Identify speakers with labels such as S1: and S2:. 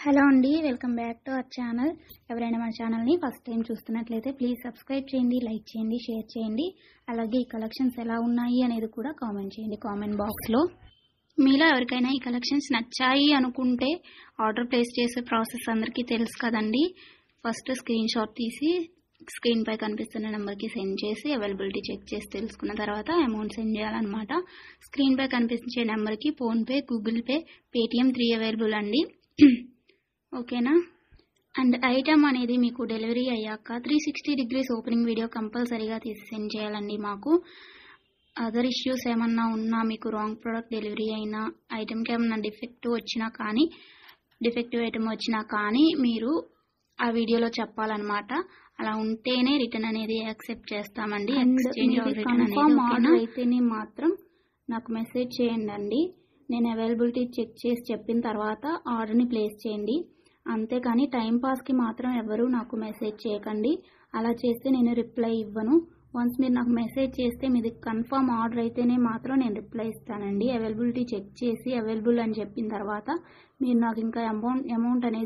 S1: Hello అండి, welcome back to our channel. ఎవరైనా మన ఛానల్ని ఫస్ట్ టైం చూస్తున్నట్లయితే ప్లీజ్ సబ్స్క్రైబ్ చేయండి, లైక్ చేయండి, షేర్ చేయండి. అలాగే ఈ కలెక్షన్స్ ఎలా ఉన్నాయి అనేది కూడా కామెంట్ చేయండి కామెంట్ బాక్స్లో. మీలో ఎవరికైనా ఈ కలెక్షన్స్ నచ్చాయి అనుకుంటే ఆర్డర్ ప్లేస్ చేసే ప్రాసెస్ అందరికీ తెలుసు కదండి. ఫస్ట్ స్క్రీన్ షాట్ తీసి స్క్రీన్ పై కనిపిస్తున్న నెంబర్కి సెండ్ చేసి అవైలబిలిటీ చెక్ చేసి తెలుసుకున్న తర్వాత అమౌంట్ సెండ్ చేయాలన్నమాట. స్క్రీన్ పై కనిపించే నెంబర్కి PhonePe, Google pay, Paytm 3 available అండి. ఓకేనా. అండ్ ఐటమ్ అనేది మీకు డెలివరీ అయ్యాక 360 degrees ఓపెనింగ్ వీడియో కంపల్సరీగా తీసి సెండ్ చేయాలండి. మాకు అదర్ ఇష్యూస్ ఏమన్నా ఉన్నా, మీకు రాంగ్ ప్రోడక్ట్ డెలివరీ అయినా, ఐటమ్కి ఏమన్నా డిఫెక్టివ్ ఐటమ్ వచ్చినా కానీ మీరు ఆ వీడియోలో చెప్పాలన్నమాట. అలా ఉంటేనే రిటర్న్ అనేది యాక్సెప్ట్ చేస్తామండి. కన్ఫర్మ్ ఆర్డర్ అయితేనే మాత్రం నాకు మెసేజ్ చేయండి. నేను అవైలబిలిటీ చెక్ చేసి చెప్పిన తర్వాత ఆర్డర్ని ప్లేస్ చేయండి. అంతేకాని టైంపాస్కి మాత్రం ఎవరు నాకు మెసేజ్ చేయకండి. అలా చేస్తే నేను రిప్లై ఇవ్వను. వన్స్ మీరు నాకు మెసేజ్ చేస్తే మీది కన్ఫర్మ్ ఆర్డర్ అయితేనే మాత్రం నేను రిప్లై ఇస్తానండి. అవైలబిలిటీ చెక్ చేసి అవైలబుల్ అని చెప్పిన తర్వాత మీరు నాకు ఇంకా అమౌంట్ అనేది